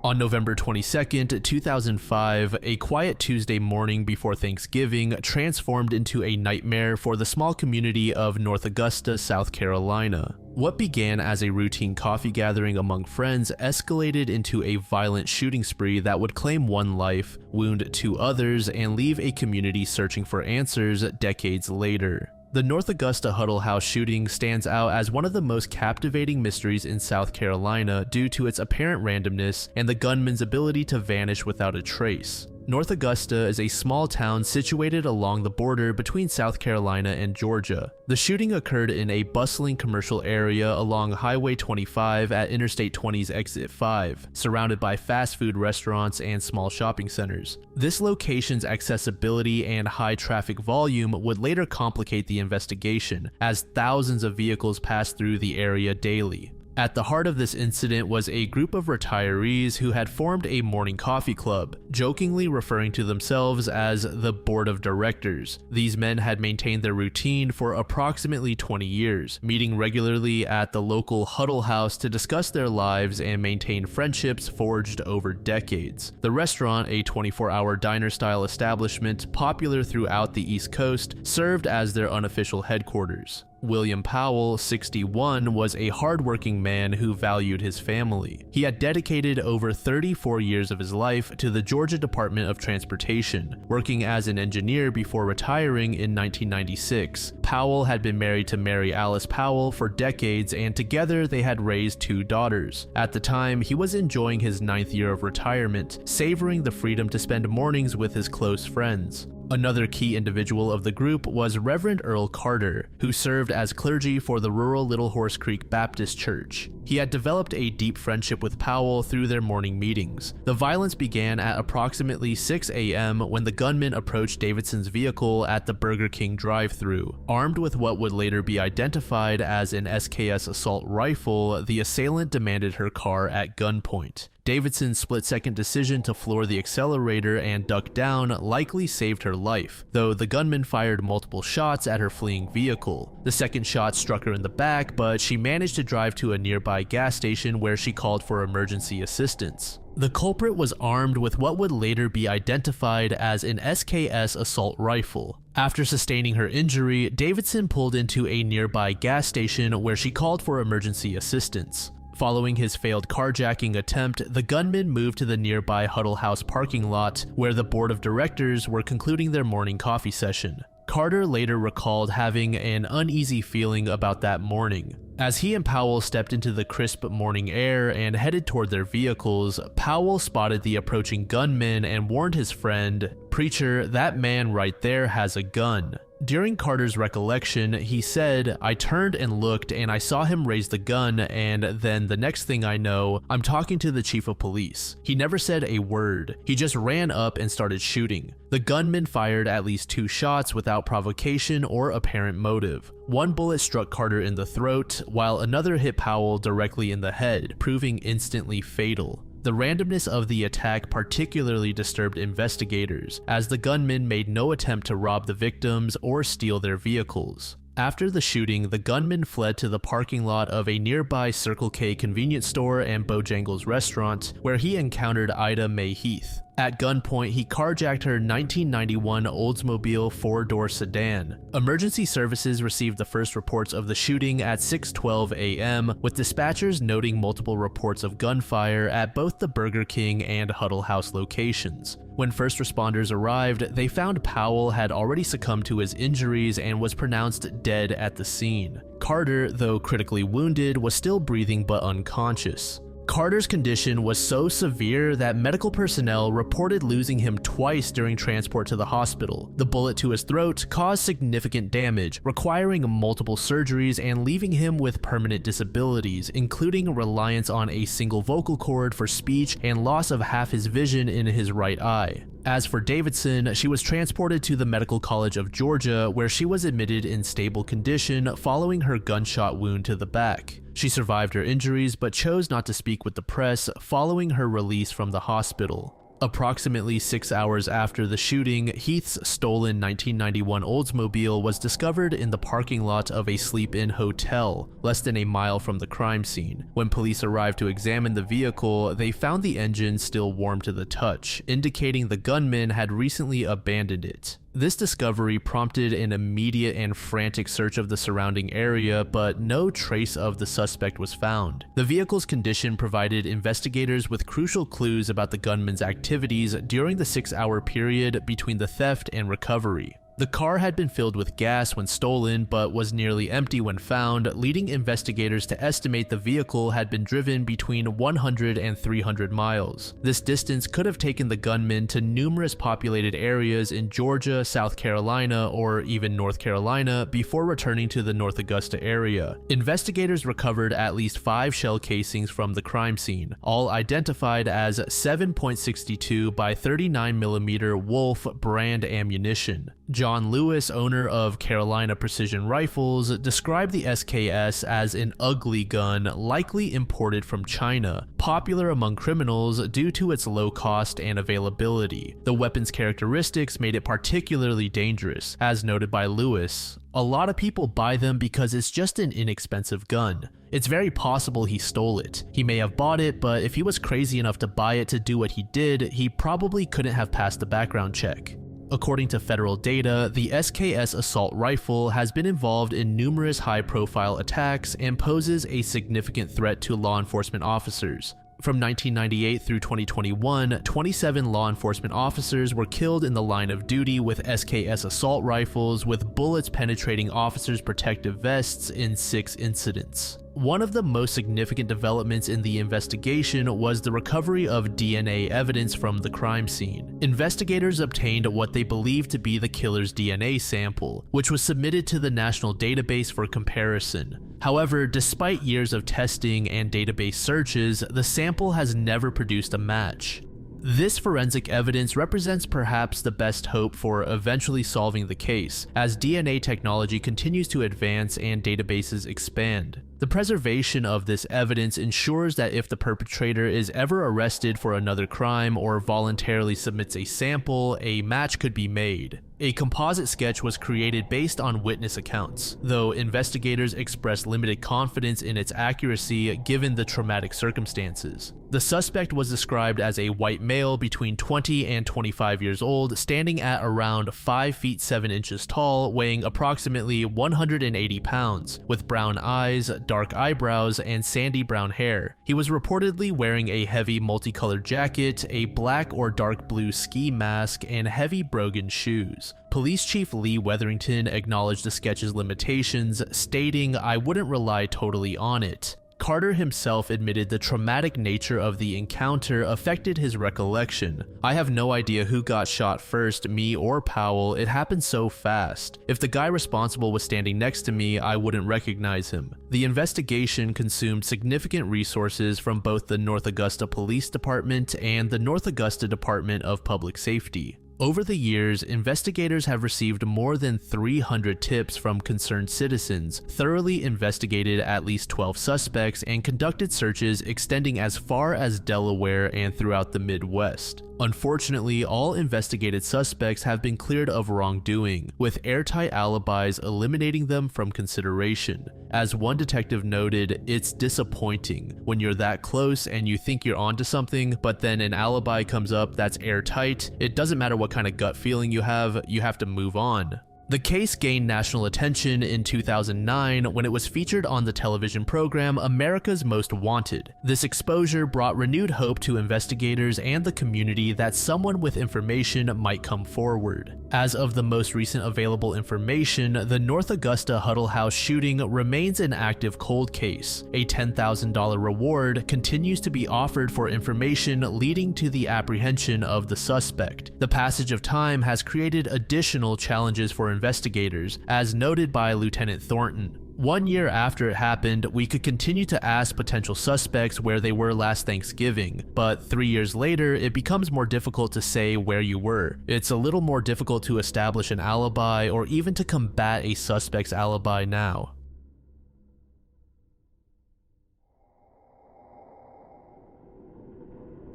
On November 22, 2005, a quiet Tuesday morning before Thanksgiving transformed into a nightmare for the small community of North Augusta, South Carolina. What began as a routine coffee gathering among friends escalated into a violent shooting spree that would claim 1 life, wound 2 others, and leave a community searching for answers decades later. The North Augusta Huddle House shooting stands out as one of the most captivating mysteries in South Carolina due to its apparent randomness and the gunman's ability to vanish without a trace. North Augusta is a small town situated along the border between South Carolina and Georgia. The shooting occurred in a bustling commercial area along Highway 25 at Interstate 20's Exit 5, surrounded by fast food restaurants and small shopping centers. This location's accessibility and high traffic volume would later complicate the investigation, as thousands of vehicles pass through the area daily. At the heart of this incident was a group of retirees who had formed a morning coffee club, jokingly referring to themselves as the Board of Directors. These men had maintained their routine for approximately 20 years, meeting regularly at the local Huddle House to discuss their lives and maintain friendships forged over decades. The restaurant, a 24-hour diner-style establishment popular throughout the East Coast, served as their unofficial headquarters. William Powell, 61, was a hardworking man who valued his family. He had dedicated over 34 years of his life to the Georgia Department of Transportation, working as an engineer before retiring in 1996. Powell had been married to Mary Alice Powell for decades, and together they had raised 2 daughters. At the time, he was enjoying his 9th year of retirement, savoring the freedom to spend mornings with his close friends. Another key individual of the group was Reverend Earl Carter, who served as clergy for the rural Little Horse Creek Baptist Church. He had developed a deep friendship with Powell through their morning meetings. The violence began at approximately 6 a.m. when the gunman approached Davidson's vehicle at the Burger King drive-thru. Armed with what would later be identified as an SKS assault rifle, the assailant demanded her car at gunpoint. Davidson's split-second decision to floor the accelerator and duck down likely saved her life, though the gunman fired multiple shots at her fleeing vehicle. The second shot struck her in the back, but she managed to drive to a nearby gas station where she called for emergency assistance. The culprit was armed with what would later be identified as an SKS assault rifle. After sustaining her injury, Davidson pulled into a nearby gas station where she called for emergency assistance. Following his failed carjacking attempt, the gunman moved to the nearby Huddle House parking lot, where the board of directors were concluding their morning coffee session. Carter later recalled having an uneasy feeling about that morning. As he and Powell stepped into the crisp morning air and headed toward their vehicles, Powell spotted the approaching gunman and warned his friend, "Preacher, that man right there has a gun." During Carter's recollection, he said, "I turned and looked and I saw him raise the gun, and then the next thing I know, I'm talking to the chief of police. He never said a word. He just ran up and started shooting. The gunman fired at least 2 shots without provocation or apparent motive. One bullet struck Carter in the throat, while another hit Powell directly in the head, proving instantly fatal." The randomness of the attack particularly disturbed investigators, as the gunman made no attempt to rob the victims or steal their vehicles. After the shooting, the gunman fled to the parking lot of a nearby Circle K convenience store and Bojangles restaurant, where he encountered Ida Mae Heath. At gunpoint, he carjacked her 1991 Oldsmobile 4-door sedan. Emergency services received the first reports of the shooting at 6:12 a.m., with dispatchers noting multiple reports of gunfire at both the Burger King and Huddle House locations. When first responders arrived, they found Powell had already succumbed to his injuries and was pronounced dead at the scene. Carter, though critically wounded, was still breathing but unconscious. Carter's condition was so severe that medical personnel reported losing him twice during transport to the hospital. The bullet to his throat caused significant damage, requiring multiple surgeries and leaving him with permanent disabilities, including reliance on a single vocal cord for speech and loss of half his vision in his right eye. As for Davidson, she was transported to the Medical College of Georgia, where she was admitted in stable condition following her gunshot wound to the back. She survived her injuries but chose not to speak with the press following her release from the hospital. Approximately 6 hours after the shooting, Heath's stolen 1991 Oldsmobile was discovered in the parking lot of a sleep-in hotel, less than a mile from the crime scene. When police arrived to examine the vehicle, they found the engine still warm to the touch, indicating the gunman had recently abandoned it. This discovery prompted an immediate and frantic search of the surrounding area, but no trace of the suspect was found. The vehicle's condition provided investigators with crucial clues about the gunman's activities during the 6-hour period between the theft and recovery. The car had been filled with gas when stolen, but was nearly empty when found, leading investigators to estimate the vehicle had been driven between 100 and 300 miles. This distance could have taken the gunman to numerous populated areas in Georgia, South Carolina, or even North Carolina before returning to the North Augusta area. Investigators recovered at least 5 shell casings from the crime scene, all identified as 7.62 by 39mm Wolf brand ammunition. John Lewis, owner of Carolina Precision Rifles, described the SKS as an ugly gun likely imported from China, popular among criminals due to its low cost and availability. The weapon's characteristics made it particularly dangerous, as noted by Lewis. A lot of people buy them because it's just an inexpensive gun. It's very possible he stole it. He may have bought it, but if he was crazy enough to buy it to do what he did, he probably couldn't have passed the background check. According to federal data, the SKS assault rifle has been involved in numerous high-profile attacks and poses a significant threat to law enforcement officers. From 1998 through 2021, 27 law enforcement officers were killed in the line of duty with SKS assault rifles, with bullets penetrating officers' protective vests in 6 incidents. One of the most significant developments in the investigation was the recovery of DNA evidence from the crime scene. Investigators obtained what they believed to be the killer's DNA sample, which was submitted to the national database for comparison. However, despite years of testing and database searches, the sample has never produced a match. This forensic evidence represents perhaps the best hope for eventually solving the case, as DNA technology continues to advance and databases expand. The preservation of this evidence ensures that if the perpetrator is ever arrested for another crime or voluntarily submits a sample, a match could be made. A composite sketch was created based on witness accounts, though investigators expressed limited confidence in its accuracy given the traumatic circumstances. The suspect was described as a white male between 20 and 25 years old, standing at around 5 feet 7 inches tall, weighing approximately 180 pounds, with brown eyes, dark eyebrows and sandy brown hair. He was reportedly wearing a heavy multicolored jacket, a black or dark blue ski mask, and heavy brogan shoes. Police Chief Lee Wetherington acknowledged the sketch's limitations, stating, "I wouldn't rely totally on it." Carter himself admitted the traumatic nature of the encounter affected his recollection. "I have no idea who got shot first, me or Powell. It happened so fast. If the guy responsible was standing next to me, I wouldn't recognize him." The investigation consumed significant resources from both the North Augusta Police Department and the North Augusta Department of Public Safety. Over the years, investigators have received more than 300 tips from concerned citizens, thoroughly investigated at least 12 suspects, and conducted searches extending as far as Delaware and throughout the Midwest. Unfortunately, all investigated suspects have been cleared of wrongdoing, with airtight alibis eliminating them from consideration. As one detective noted, "It's disappointing when you're that close and you think you're onto something, but then an alibi comes up that's airtight. It doesn't matter what kind of gut feeling you have to move on." The case gained national attention in 2009 when it was featured on the television program America's Most Wanted. This exposure brought renewed hope to investigators and the community that someone with information might come forward. As of the most recent available information, the North Augusta Huddle House shooting remains an active cold case. A $10,000 reward continues to be offered for information leading to the apprehension of the suspect. The passage of time has created additional challenges for investigators, as noted by Lieutenant Thornton. 1 year after it happened, we could continue to ask potential suspects where they were last Thanksgiving, but 3 years later, it becomes more difficult to say where you were. It's a little more difficult to establish an alibi or even to combat a suspect's alibi now.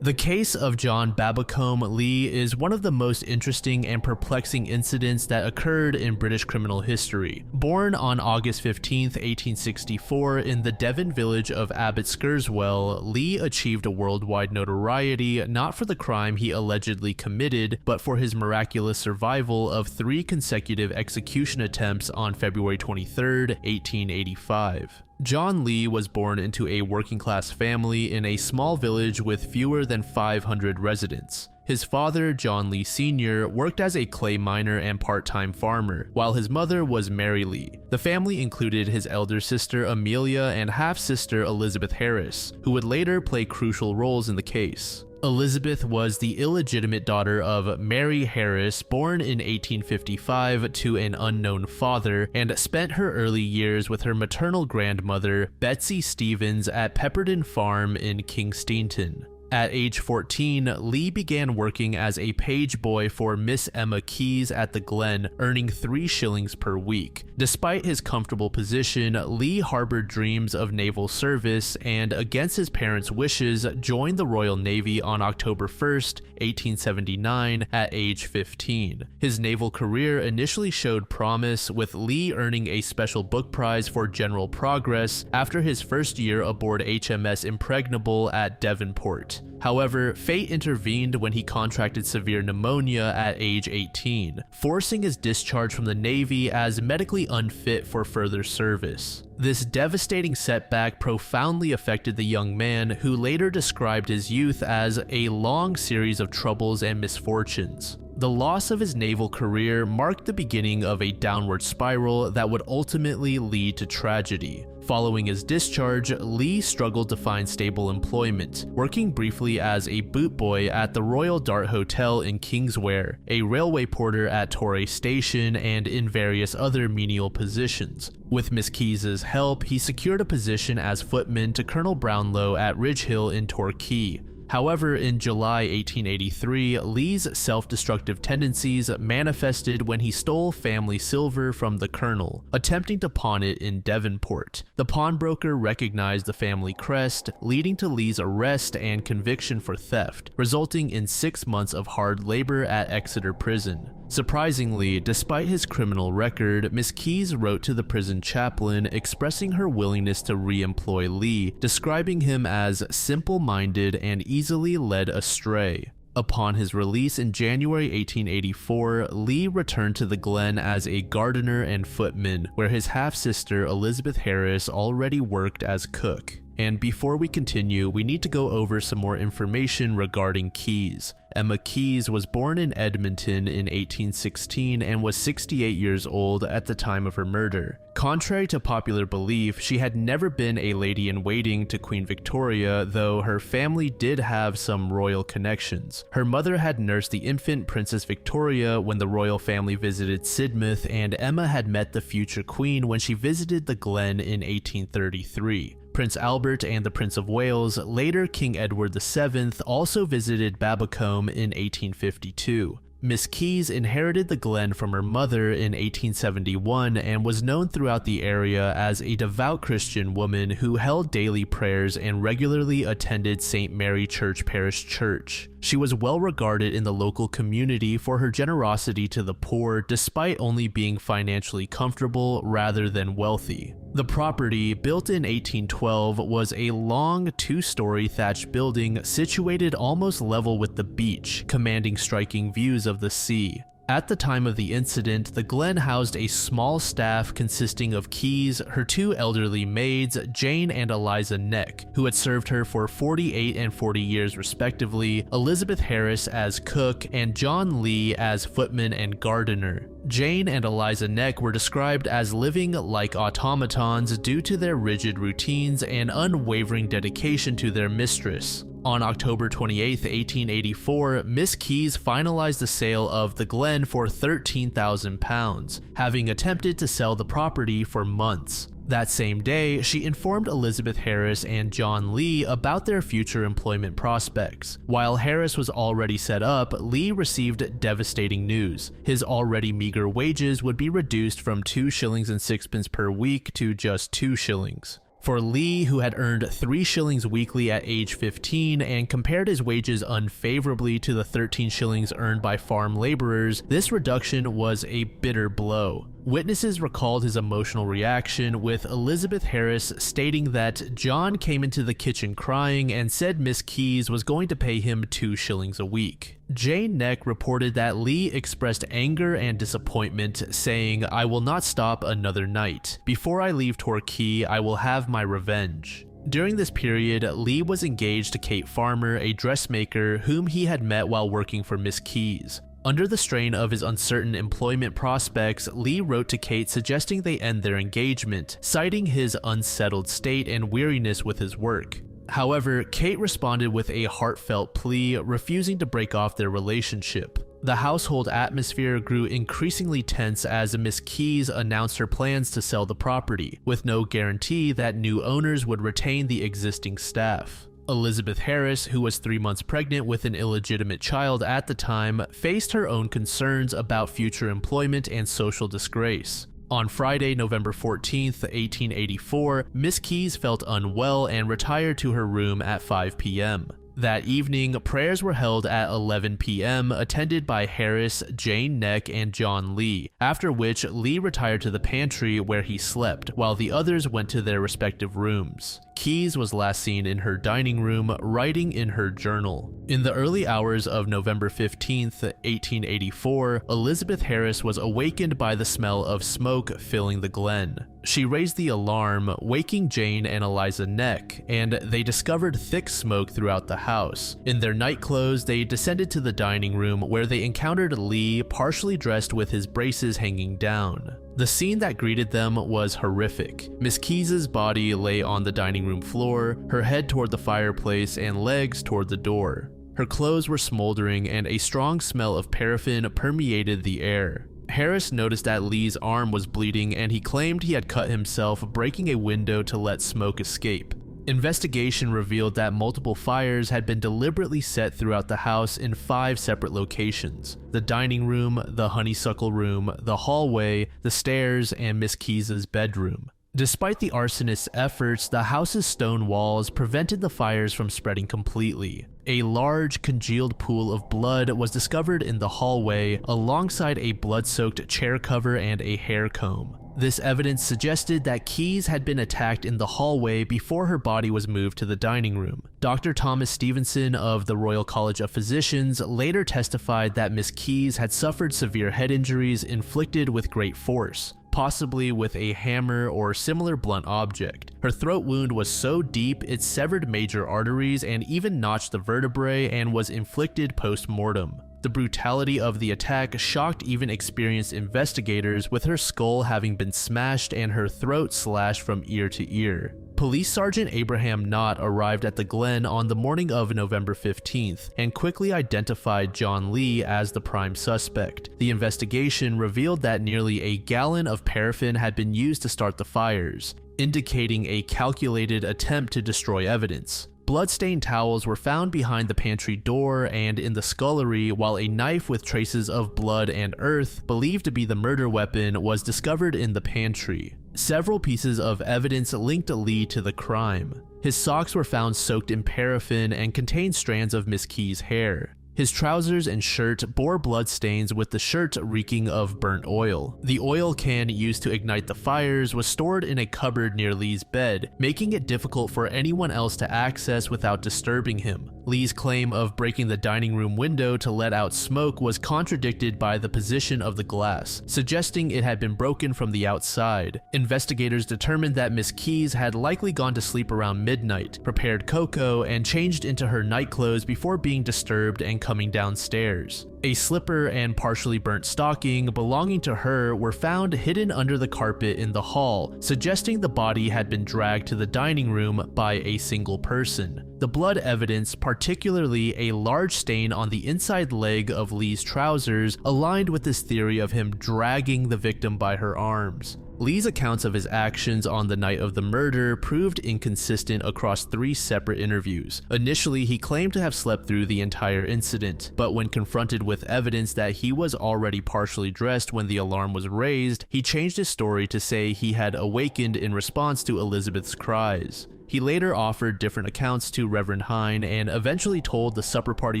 The case of John Babacombe Lee is one of the most interesting and perplexing incidents that occurred in British criminal history. Born on August 15, 1864 in the Devon village of Abbot Skerswell, Lee achieved a worldwide notoriety not for the crime he allegedly committed, but for his miraculous survival of 3 consecutive execution attempts on February 23, 1885. John Lee was born into a working-class family in a small village with fewer than 500 residents. His father, John Lee Sr., worked as a clay miner and part-time farmer, while his mother was Mary Lee. The family included his elder sister Amelia and half-sister Elizabeth Harris, who would later play crucial roles in the case. Elizabeth was the illegitimate daughter of Mary Harris, born in 1855 to an unknown father, and spent her early years with her maternal grandmother, Betsy Stevens, at Pepperton Farm in Kingsteton. At age 14, Lee began working as a page boy for Miss Emma Keyes at the Glen, earning 3 shillings per week. Despite his comfortable position, Lee harbored dreams of naval service and, against his parents' wishes, joined the Royal Navy on October 1st, 1879, at age 15. His naval career initially showed promise, with Lee earning a special book prize for general progress after his first year aboard HMS Impregnable at Devonport. However, fate intervened when he contracted severe pneumonia at age 18, forcing his discharge from the Navy as medically unfit for further service. This devastating setback profoundly affected the young man, who later described his youth as a long series of troubles and misfortunes. The loss of his naval career marked the beginning of a downward spiral that would ultimately lead to tragedy. Following his discharge, Lee struggled to find stable employment, working briefly as a boot boy at the Royal Dart Hotel in Kingswear, a railway porter at Torray Station, and in various other menial positions. With Miss Keyes' help, he secured a position as footman to Colonel Brownlow at Ridge Hill in Torquay. However, in July 1883, Lee's self-destructive tendencies manifested when he stole family silver from the colonel, attempting to pawn it in Devonport. The pawnbroker recognized the family crest, leading to Lee's arrest and conviction for theft, resulting in 6 months of hard labor at Exeter Prison. Surprisingly, despite his criminal record, Miss Keyes wrote to the prison chaplain expressing her willingness to re-employ Lee, describing him as simple-minded and easily led astray. Upon his release in January 1884, Lee returned to the Glen as a gardener and footman, where his half-sister Elizabeth Harris already worked as cook. And before we continue, we need to go over some more information regarding Keyes. Emma Keyes was born in Edmonton in 1816 and was 68 years old at the time of her murder. Contrary to popular belief, she had never been a lady-in-waiting to Queen Victoria, though her family did have some royal connections. Her mother had nursed the infant Princess Victoria when the royal family visited Sidmouth, and Emma had met the future queen when she visited the Glen in 1833. Prince Albert and the Prince of Wales, later King Edward VII, also visited Babbacombe in 1852. Miss Keyes inherited the Glen from her mother in 1871 and was known throughout the area as a devout Christian woman who held daily prayers and regularly attended St. Mary Church Parish Church. She was well regarded in the local community for her generosity to the poor despite only being financially comfortable rather than wealthy. The property, built in 1812, was a long two-story thatched building situated almost level with the beach, commanding striking views of the sea. At the time of the incident, the Glen housed a small staff consisting of Keyes, her two elderly maids, Jane and Eliza Neck, who had served her for 48 and 40 years respectively, Elizabeth Harris as cook, and John Lee as footman and gardener. Jane and Eliza Neck were described as living like automatons due to their rigid routines and unwavering dedication to their mistress. On October 28, 1884, Miss Keyes finalized the sale of the Glen for £13,000, having attempted to sell the property for months. That same day, she informed Elizabeth Harris and John Lee about their future employment prospects. While Harris was already set up, Lee received devastating news. His already meager wages would be reduced from 2 shillings and sixpence per week to just 2 shillings. For Lee, who had earned 3 shillings weekly at age 15 and compared his wages unfavorably to the 13 shillings earned by farm laborers, this reduction was a bitter blow. Witnesses recalled his emotional reaction, with Elizabeth Harris stating that John came into the kitchen crying and said Miss Keyes was going to pay him 2 shillings a week. Jane Neck reported that Lee expressed anger and disappointment, saying, "I will not stop another night. Before I leave Torquay, I will have my revenge." During this period, Lee was engaged to Kate Farmer, a dressmaker whom he had met while working for Miss Keyes. Under the strain of his uncertain employment prospects, Lee wrote to Kate suggesting they end their engagement, citing his unsettled state and weariness with his work. However, Kate responded with a heartfelt plea, refusing to break off their relationship. The household atmosphere grew increasingly tense as Miss Keyes announced her plans to sell the property, with no guarantee that new owners would retain the existing staff. Elizabeth Harris, who was 3 months pregnant with an illegitimate child at the time, faced her own concerns about future employment and social disgrace. On Friday, November 14th, 1884, Miss Keyes felt unwell and retired to her room at 5 p.m. That evening, prayers were held at 11 p.m., attended by Harris, Jane Neck, and John Lee, after which Lee retired to the pantry where he slept, while the others went to their respective rooms. Keyes was last seen in her dining room, writing in her journal. In the early hours of November 15th, 1884, Elizabeth Harris was awakened by the smell of smoke filling the Glen. She raised the alarm, waking Jane and Eliza Neck, and they discovered thick smoke throughout the house. In their night clothes, they descended to the dining room where they encountered Lee, partially dressed with his braces hanging down. The scene that greeted them was horrific. Miss Keyes' body lay on the dining room floor, her head toward the fireplace and legs toward the door. Her clothes were smoldering and a strong smell of paraffin permeated the air. Harris noticed that Lee's arm was bleeding and he claimed he had cut himself breaking a window to let smoke escape. Investigation revealed that multiple fires had been deliberately set throughout the house in 5 separate locations: the dining room, the honeysuckle room, the hallway, the stairs, and Miss Keyes' bedroom. Despite the arsonist's efforts, the house's stone walls prevented the fires from spreading completely. A large, congealed pool of blood was discovered in the hallway, alongside a blood-soaked chair cover and a hair comb. This evidence suggested that Keyes had been attacked in the hallway before her body was moved to the dining room. Dr. Thomas Stevenson of the Royal College of Physicians later testified that Miss Keyes had suffered severe head injuries inflicted with great force, possibly with a hammer or similar blunt object. Her throat wound was so deep it severed major arteries and even notched the vertebrae and was inflicted post-mortem. The brutality of the attack shocked even experienced investigators, with her skull having been smashed and her throat slashed from ear to ear. Police Sergeant Abraham Knott arrived at the Glen on the morning of November 15th and quickly identified John Lee as the prime suspect. The investigation revealed that nearly a gallon of paraffin had been used to start the fires, indicating a calculated attempt to destroy evidence. Bloodstained towels were found behind the pantry door and in the scullery, while a knife with traces of blood and earth, believed to be the murder weapon, was discovered in the pantry. Several pieces of evidence linked Lee to the crime. His socks were found soaked in paraffin and contained strands of Miss Keyes' hair. His trousers and shirt bore bloodstains, with the shirt reeking of burnt oil. The oil can used to ignite the fires was stored in a cupboard near Lee's bed, making it difficult for anyone else to access without disturbing him. Lee's claim of breaking the dining room window to let out smoke was contradicted by the position of the glass, suggesting it had been broken from the outside. Investigators determined that Miss Keyes had likely gone to sleep around midnight, prepared cocoa, and changed into her nightclothes before being disturbed and coming downstairs. A slipper and partially burnt stocking belonging to her were found hidden under the carpet in the hall, suggesting the body had been dragged to the dining room by a single person. The blood evidence, particularly a large stain on the inside leg of Lee's trousers, aligned with this theory of him dragging the victim by her arms. Lee's accounts of his actions on the night of the murder proved inconsistent across 3 separate interviews. Initially, he claimed to have slept through the entire incident, but when confronted with evidence that he was already partially dressed when the alarm was raised, he changed his story to say he had awakened in response to Elizabeth's cries. He later offered different accounts to Reverend Hine and eventually told the supper party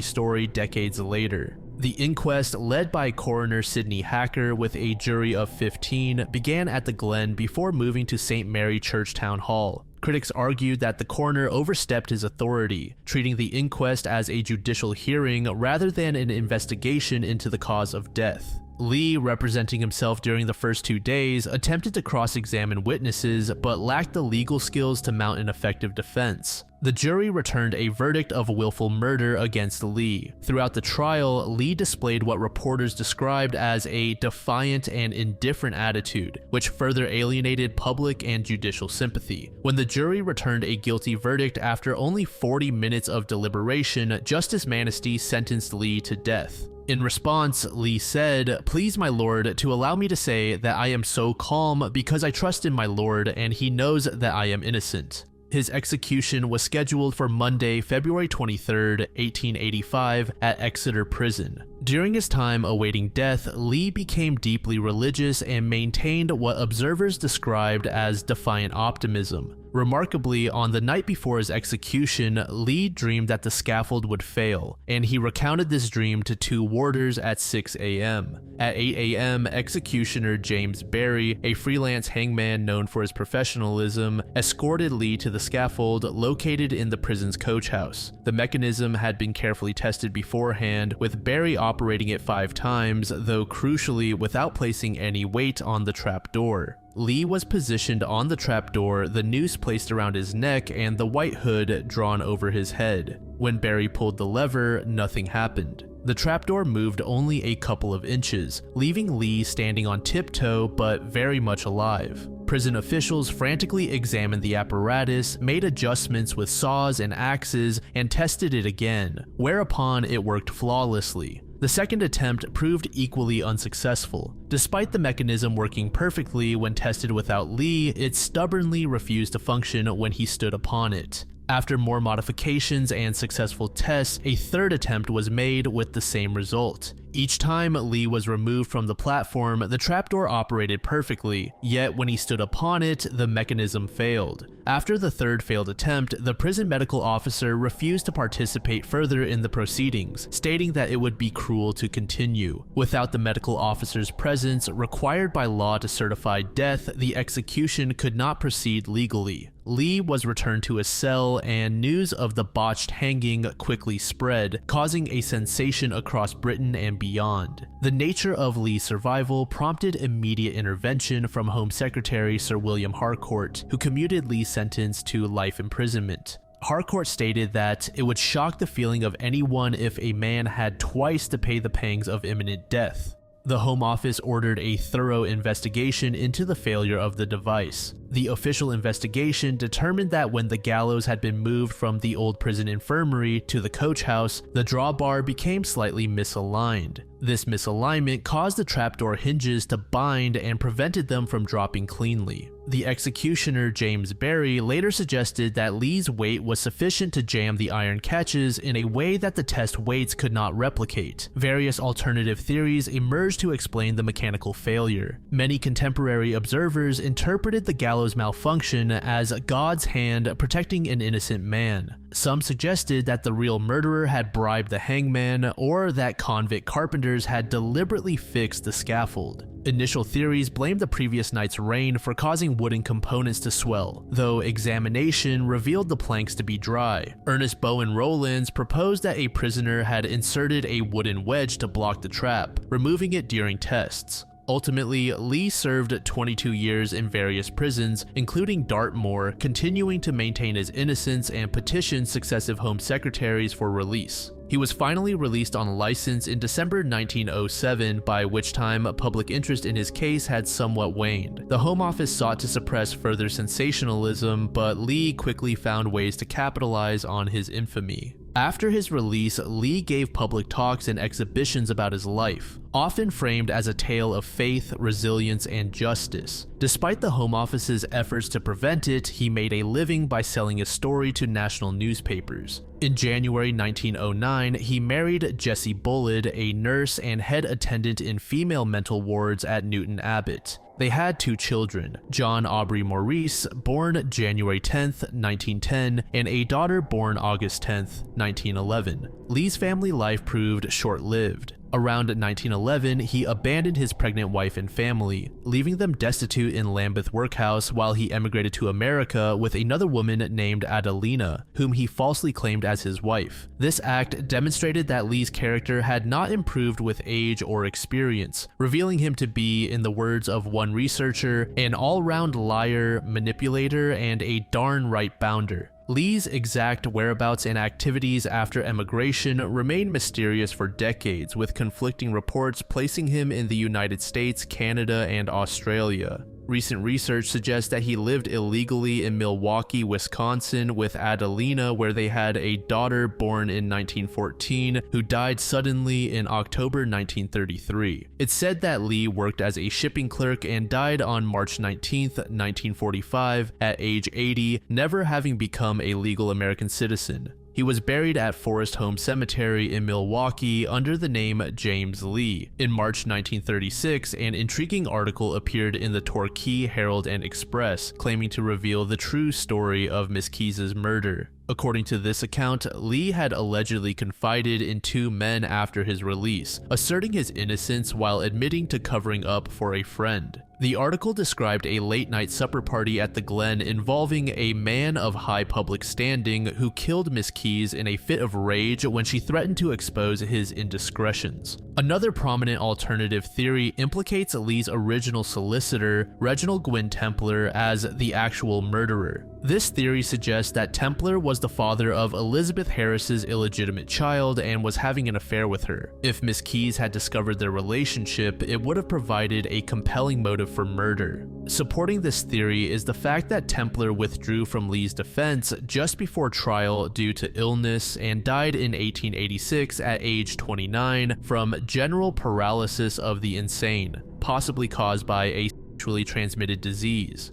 story decades later. The inquest, led by coroner Sidney Hacker with a jury of 15, began at the Glen before moving to St. Mary Church Town Hall. Critics argued that the coroner overstepped his authority, treating the inquest as a judicial hearing rather than an investigation into the cause of death. Lee, representing himself during the first 2 days, attempted to cross-examine witnesses but lacked the legal skills to mount an effective defense. The jury returned a verdict of willful murder against Lee. Throughout the trial, Lee displayed what reporters described as a defiant and indifferent attitude, which further alienated public and judicial sympathy. When the jury returned a guilty verdict after only 40 minutes of deliberation, Justice Manistee sentenced Lee to death. In response, Lee said, "Please, my lord, to allow me to say that I am so calm because I trust in my lord and he knows that I am innocent." His execution was scheduled for Monday, February 23, 1885, at Exeter Prison. During his time awaiting death, Lee became deeply religious and maintained what observers described as defiant optimism. Remarkably, on the night before his execution, Lee dreamed that the scaffold would fail, and he recounted this dream to 2 warders at 6 a.m. At 8 a.m., executioner James Barry, a freelance hangman known for his professionalism, escorted Lee to the scaffold located in the prison's coach house. The mechanism had been carefully tested beforehand, with Barry operating it 5 times, though crucially without placing any weight on the trapdoor. Lee was positioned on the trapdoor, the noose placed around his neck, and the white hood drawn over his head. When Barry pulled the lever, nothing happened. The trapdoor moved only a couple of inches, leaving Lee standing on tiptoe but very much alive. Prison officials frantically examined the apparatus, made adjustments with saws and axes, and tested it again, whereupon it worked flawlessly. The second attempt proved equally unsuccessful. Despite the mechanism working perfectly when tested without Lee, it stubbornly refused to function when he stood upon it. After more modifications and successful tests, a third attempt was made with the same result. Each time Lee was removed from the platform, the trapdoor operated perfectly, yet when he stood upon it, the mechanism failed. After the third failed attempt, the prison medical officer refused to participate further in the proceedings, stating that it would be cruel to continue. Without the medical officer's presence, required by law to certify death, the execution could not proceed legally. Lee was returned to his cell, and news of the botched hanging quickly spread, causing a sensation across Britain and beyond. The nature of Lee's survival prompted immediate intervention from Home Secretary Sir William Harcourt, who commuted Lee's sentence to life imprisonment. Harcourt stated that it would shock the feeling of anyone if a man had twice to pay the pangs of imminent death. The Home Office ordered a thorough investigation into the failure of the device. The official investigation determined that when the gallows had been moved from the old prison infirmary to the coach house, the drawbar became slightly misaligned. This misalignment caused the trapdoor hinges to bind and prevented them from dropping cleanly. The executioner, James Barry, later suggested that Lee's weight was sufficient to jam the iron catches in a way that the test weights could not replicate. Various alternative theories emerged to explain the mechanical failure. Many contemporary observers interpreted the gallows malfunction as God's hand protecting an innocent man. Some suggested that the real murderer had bribed the hangman, or that convict carpenters had deliberately fixed the scaffold. Initial theories blamed the previous night's rain for causing wooden components to swell, though examination revealed the planks to be dry. Ernest Bowen Rowlands proposed that a prisoner had inserted a wooden wedge to block the trap, removing it during tests. Ultimately, Lee served 22 years in various prisons, including Dartmoor, continuing to maintain his innocence and petition successive Home Secretaries for release. He was finally released on license in December 1907, by which time public interest in his case had somewhat waned. The Home Office sought to suppress further sensationalism, but Lee quickly found ways to capitalize on his infamy. After his release, Lee gave public talks and exhibitions about his life, often framed as a tale of faith, resilience, and justice. Despite the Home Office's efforts to prevent it, he made a living by selling his story to national newspapers. In January 1909, he married Jessie Bullard, a nurse and head attendant in female mental wards at Newton Abbot. They had 2 children, John Aubrey Maurice, born January 10, 1910, and a daughter born August 10, 1911. Lee's family life proved short-lived. Around 1911, he abandoned his pregnant wife and family, leaving them destitute in Lambeth Workhouse while he emigrated to America with another woman named Adelina, whom he falsely claimed as his wife. This act demonstrated that Lee's character had not improved with age or experience, revealing him to be, in the words of one researcher, an all-round liar, manipulator, and a darn right bounder. Lee's exact whereabouts and activities after emigration remained mysterious for decades, with conflicting reports placing him in the United States, Canada, and Australia. Recent research suggests that he lived illegally in Milwaukee, Wisconsin with Adelina, where they had a daughter born in 1914 who died suddenly in October 1933. It's said that Lee worked as a shipping clerk and died on March 19, 1945 at age 80, never having become a legal American citizen. He was buried at Forest Home Cemetery in Milwaukee under the name James Lee. In March 1936, an intriguing article appeared in the Torquay Herald and Express, claiming to reveal the true story of Miss Keyes' murder. According to this account, Lee had allegedly confided in 2 men after his release, asserting his innocence while admitting to covering up for a friend. The article described a late-night supper party at the Glen involving a man of high public standing who killed Miss Keyes in a fit of rage when she threatened to expose his indiscretions. Another prominent alternative theory implicates Lee's original solicitor, Reginald Gwynne Templar, as the actual murderer. This theory suggests that Templar was the father of Elizabeth Harris's illegitimate child and was having an affair with her. If Miss Keyes had discovered their relationship, it would have provided a compelling motive for murder. Supporting this theory is the fact that Templar withdrew from Lee's defense just before trial due to illness and died in 1886 at age 29 from general paralysis of the insane, possibly caused by a sexually transmitted disease.